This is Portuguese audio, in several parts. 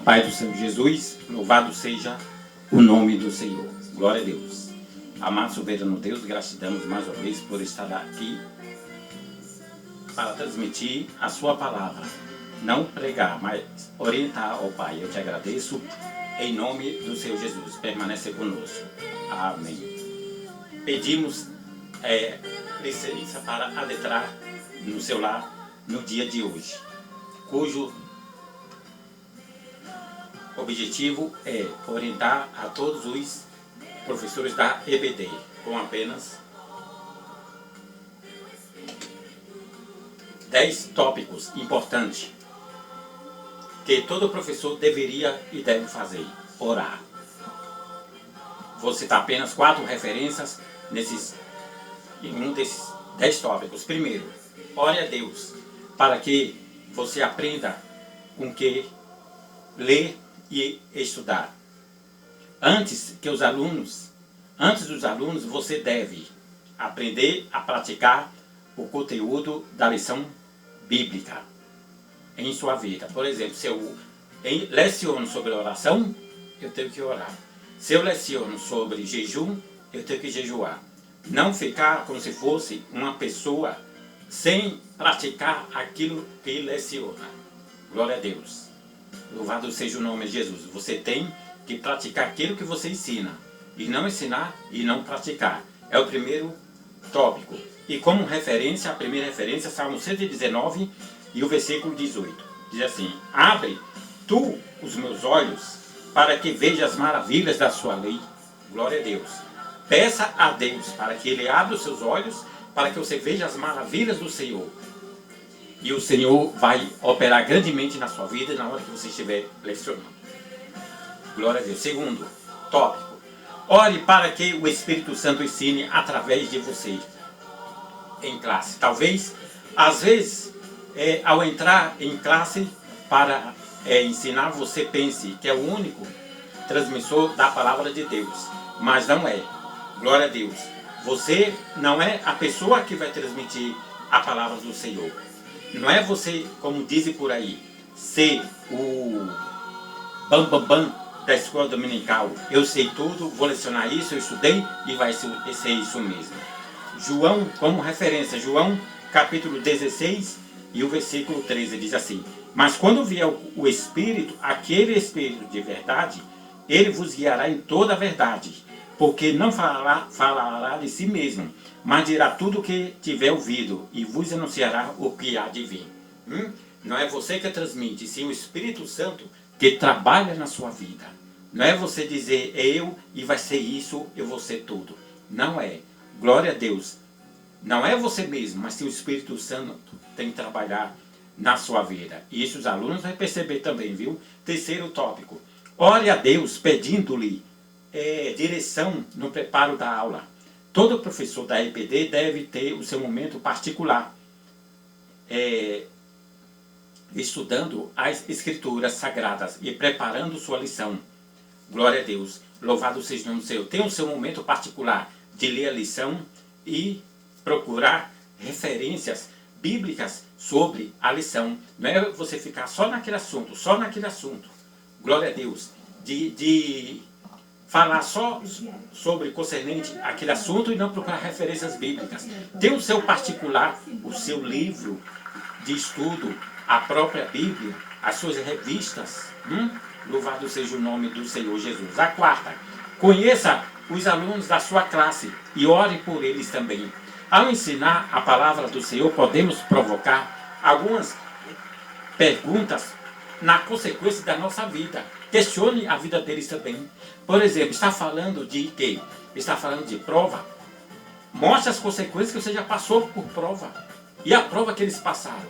paz do Senhor Jesus, louvado seja o nome do Senhor. Glória a Deus. Amado soberano Deus, gratidamos mais uma vez por estar aqui para transmitir a sua palavra. Não pregar, mas orientar ao Pai. Eu te agradeço em nome do Senhor Jesus. Permaneça conosco. Amém. Pedimos licença para adentrar no seu lar no dia de hoje, cujo objetivo é orientar a todos os professores da EBD com apenas 10 tópicos importantes que todo professor deveria e deve fazer. Orar. Vou citar apenas 4 referências em um desses 10 tópicos. Primeiro, ore a Deus para que você aprenda com que ler e estudar. Antes dos alunos, você deve aprender a praticar o conteúdo da lição bíblica em sua vida. Por exemplo, se eu leciono sobre oração, eu tenho que orar. Se eu leciono sobre jejum, eu tenho que jejuar. Não ficar como se fosse uma pessoa sem praticar aquilo que leciona. Glória a Deus. Louvado seja o nome de Jesus. Você tem que praticar aquilo que você ensina. E não ensinar e não praticar. É o primeiro tópico. E como referência, a primeira referência, Salmo 119 e o versículo 18. Diz assim: abre tu os meus olhos para que veja as maravilhas da sua lei. Glória a Deus. Peça a Deus para que Ele abra os seus olhos para que você veja as maravilhas do Senhor. E o Senhor vai operar grandemente na sua vida na hora que você estiver lecionando. Glória a Deus. Segundo tópico. Ore para que o Espírito Santo ensine através de você em classe. Talvez, às vezes, ao entrar em classe para ensinar, você pense que é o único transmissor da palavra de Deus. Mas não é. Glória a Deus. Você não é a pessoa que vai transmitir a palavra do Senhor. Não é você, como dizem por aí, ser o bam da escola dominical. Eu sei tudo, vou lecionar isso, eu estudei e vai ser isso mesmo. João, como referência, João capítulo 16 e o versículo 13 diz assim: mas quando vier o Espírito, aquele Espírito de verdade, ele vos guiará em toda a verdade, porque não falará de si mesmo, mas dirá tudo o que tiver ouvido e vos anunciará o que há de vir. Não é você que transmite, sim o Espírito Santo que trabalha na sua vida. Não é você dizer eu e vai ser isso, eu vou ser tudo. Não é. Glória a Deus. Não é você mesmo, mas sim o Espírito Santo tem que trabalhar na sua vida. E isso os alunos vão perceber também, viu? Terceiro tópico. Ore a Deus pedindo-lhe direção no preparo da aula. Todo professor da EBD deve ter o seu momento particular, estudando as escrituras sagradas e preparando sua lição. Glória a Deus. Louvado seja o nome do Senhor. Tem o seu momento particular de ler a lição e procurar referências bíblicas sobre a lição. Não é você ficar só naquele assunto. Glória a Deus. De falar só sobre concernente aquele assunto e não procurar referências bíblicas. Tem o seu particular, o seu livro de estudo, a própria Bíblia, as suas revistas. Louvado seja o nome do Senhor Jesus. A quarta, conheça os alunos da sua classe e ore por eles também. Ao ensinar a palavra do Senhor, podemos provocar algumas perguntas na consequência da nossa vida. Questione a vida deles também. Por exemplo, está falando de quê? Está falando de prova? Mostre as consequências que você já passou por prova. E a prova que eles passaram.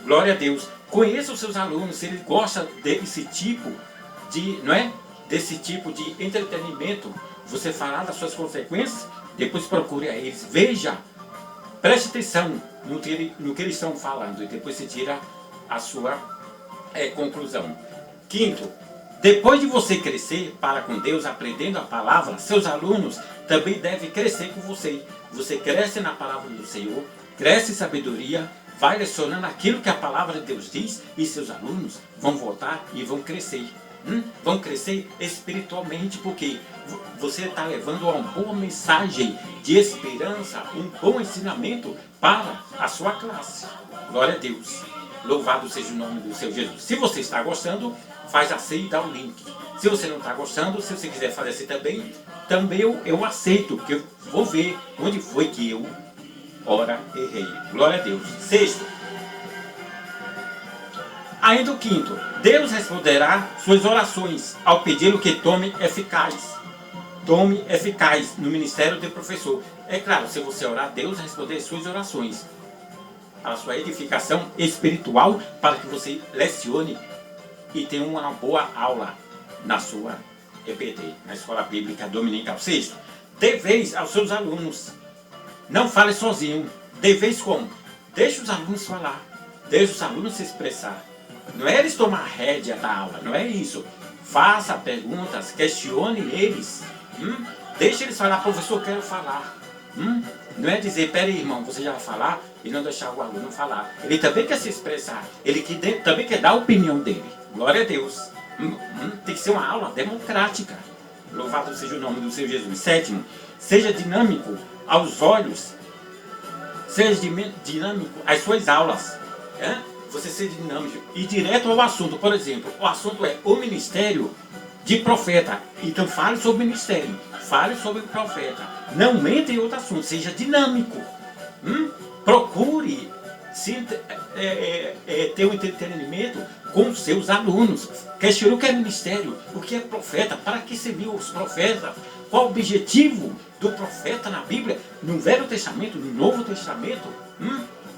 Glória a Deus. Conheça os seus alunos, se eles gostam desse tipo de, desse tipo de entretenimento. Você falar das suas consequências, depois procure a eles. Veja, preste atenção no que eles estão falando e depois você tira a sua conclusão. Quinto, depois de você crescer para com Deus, aprendendo a palavra, seus alunos também devem crescer com você. Você cresce na palavra do Senhor, cresce em sabedoria, vai lecionando aquilo que a palavra de Deus diz e seus alunos vão voltar e vão crescer. Vão crescer espiritualmente, porque você está levando uma boa mensagem de esperança, um bom ensinamento para a sua classe. Glória a Deus. Louvado seja o nome do seu Jesus. Se você está gostando, faz assim e dá o link. Se você não está gostando, se você quiser fazer assim também eu aceito, porque eu vou ver onde foi que eu, ora, errei. Glória a Deus. Sexto. Ainda o quinto, Deus responderá suas orações ao pedi-lo que tome eficaz. Tome eficaz no ministério de professor. É claro, se você orar, Deus responder suas orações para a sua edificação espiritual, para que você lecione e tenha uma boa aula na sua EBD, na Escola Bíblica Dominical. Sexto, deveis aos seus alunos. Não fale sozinho. Deveis como? Deixe os alunos falar. Deixe os alunos se expressar. Não é eles tomar a rédea da aula, não é isso. Faça perguntas, questione eles. Deixe eles falar, professor, eu quero falar. Não é dizer, peraí, irmão, você já vai falar e não deixar o aluno falar. Ele também quer se expressar, ele também quer dar a opinião dele. Glória a Deus. Tem que ser uma aula democrática. Louvado seja o nome do Senhor Jesus. Sétimo, seja dinâmico aos olhos. Seja dinâmico às suas aulas. Você ser dinâmico e direto ao assunto. Por exemplo, o assunto é o ministério de profeta. Então fale sobre o ministério, fale sobre o profeta. Não mente em outro assunto, seja dinâmico. Procure ter um entretenimento com os seus alunos. Questione o que é ministério, o que é profeta, para que serviu os profetas, qual o objetivo do profeta na Bíblia, no Velho Testamento, no Novo Testamento.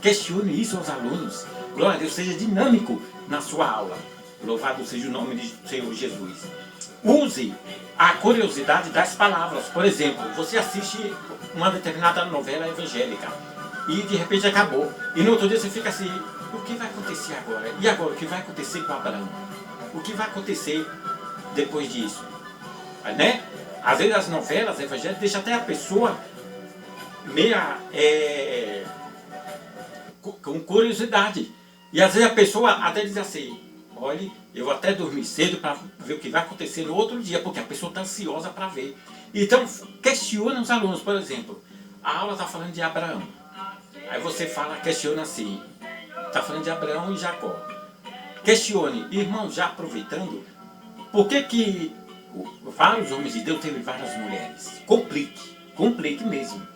Questione isso aos alunos. Glória a Deus, seja dinâmico na sua aula. Louvado seja o nome do Senhor Jesus. Use a curiosidade das palavras. Por exemplo, você assiste uma determinada novela evangélica e de repente acabou. E no outro dia você fica assim, o que vai acontecer agora? E agora, o que vai acontecer com Abraão? O que vai acontecer depois disso? Né? Às vezes as novelas evangélicas deixam até a pessoa meia com curiosidade. E às vezes a pessoa até diz assim, olha, eu vou até dormir cedo para ver o que vai acontecer no outro dia, porque a pessoa está ansiosa para ver. Então, questiona os alunos, por exemplo, a aula está falando de Abraão. Aí você questiona assim, está falando de Abraão e Jacó. Questione, irmão, já aproveitando, por que vários homens de Deus teve várias mulheres? Complique mesmo.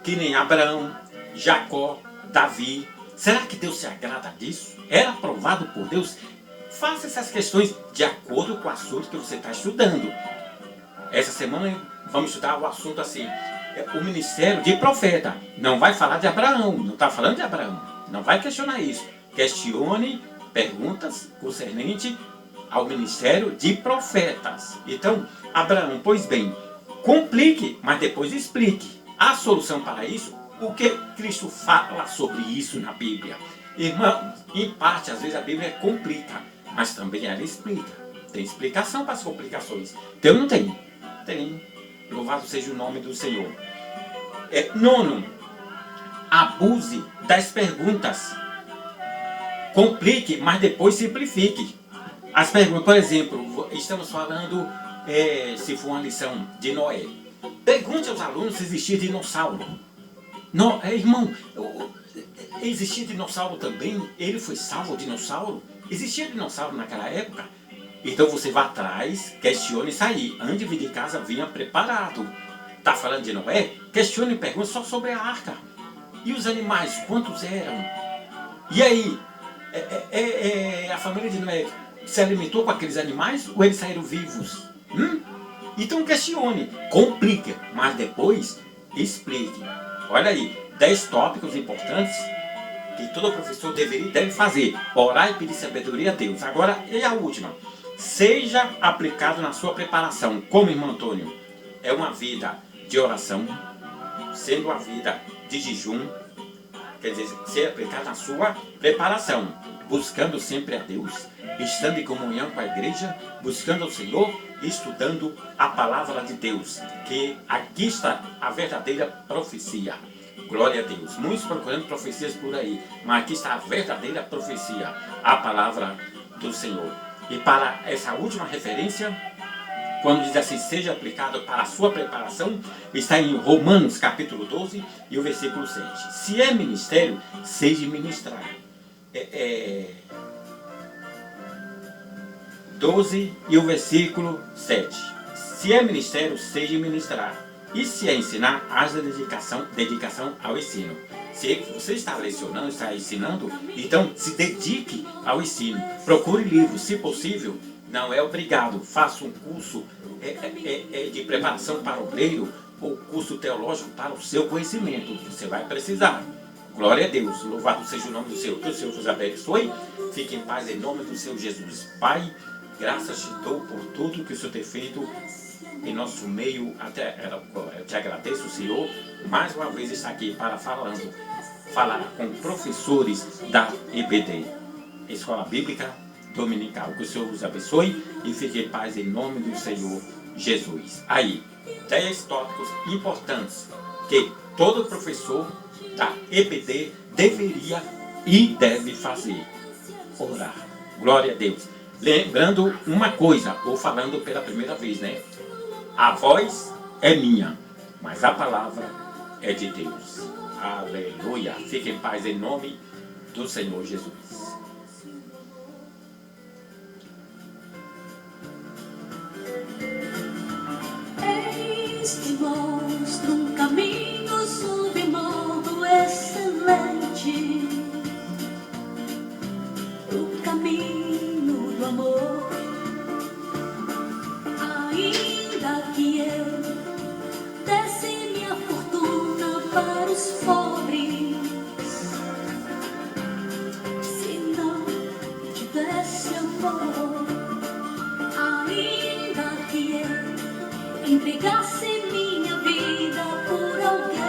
Que nem Abraão, Jacó, Davi. Será que Deus se agrada disso? Era aprovado por Deus? Faça essas questões de acordo com o assunto que você está estudando. Essa semana vamos estudar o assunto assim, o ministério de profeta. Não vai falar de Abraão, não está falando de Abraão. Não vai questionar isso. Questione perguntas concernentes ao ministério de profetas. Então, Abraão, pois bem, complique, mas depois explique. A solução para isso, o que Cristo fala sobre isso na Bíblia? Irmão, em parte, às vezes a Bíblia complica, mas também ela explica. Tem explicação para as complicações. Então não tem. Tem. Louvado seja o nome do Senhor. Nono, abuse das perguntas. Complique, mas depois simplifique. As perguntas, por exemplo, estamos falando, se for uma lição de Noé. Pergunte aos alunos se existia dinossauro. Não, irmão, existia dinossauro também? Ele foi salvo o dinossauro? Existia dinossauro naquela época? Então você vai atrás, questione isso aí. Antes de vir de casa, vinha preparado. Está falando de Noé? Questione e pergunte só sobre a arca. E os animais, quantos eram? E aí, a família de Noé se alimentou com aqueles animais ou eles saíram vivos? Então questione, complique, mas depois explique. Olha aí, 10 tópicos importantes que todo professor deve fazer. Orar e pedir sabedoria a Deus. Agora, e a última. Seja aplicado na sua preparação. Como, irmão Antônio? É uma vida de oração, sendo uma vida de jejum, quer dizer, ser aplicado na sua preparação. Buscando sempre a Deus, estando em comunhão com a igreja, buscando o Senhor, estudando a palavra de Deus, que aqui está a verdadeira profecia. Glória a Deus. Muitos procurando profecias por aí, mas aqui está a verdadeira profecia, a palavra do Senhor. E para essa última referência, quando diz assim, seja aplicado para a sua preparação, está em Romanos capítulo 12 e o versículo 7. Se é ministério, seja ministrar. 12 e o versículo 7. Se é ministério, seja ministrar. E se é ensinar, haja dedicação ao ensino. Se você está lecionando, está ensinando, então se dedique ao ensino. Procure livros, se possível, não é obrigado. Faça um curso de preparação para obreiro ou curso teológico para o seu conhecimento. Você vai precisar. Glória a Deus. Louvado seja o nome do Senhor. Que o Senhor vos abençoe. Fique em paz em nome do Senhor Jesus. Pai, graças te dou por tudo que o Senhor tem feito em nosso meio. Eu te agradeço, Senhor, mais uma vez estar aqui para falar com professores da EBD, Escola Bíblica Dominical. Que o Senhor vos abençoe e fique em paz em nome do Senhor Jesus. Aí, 10 tópicos importantes que todo professor da EBD deveria e deve fazer. Orar. Glória a Deus. Lembrando uma coisa, ou falando pela primeira vez, né? A voz é minha, mas a palavra é de Deus. Aleluia. Fique em paz em nome do Senhor Jesus. Eis que mostro um caminho submodo excelente, o caminho do amor. Ainda que eu desse minha fortuna para os pobres, se não tivesse amor, ainda que eu entregasse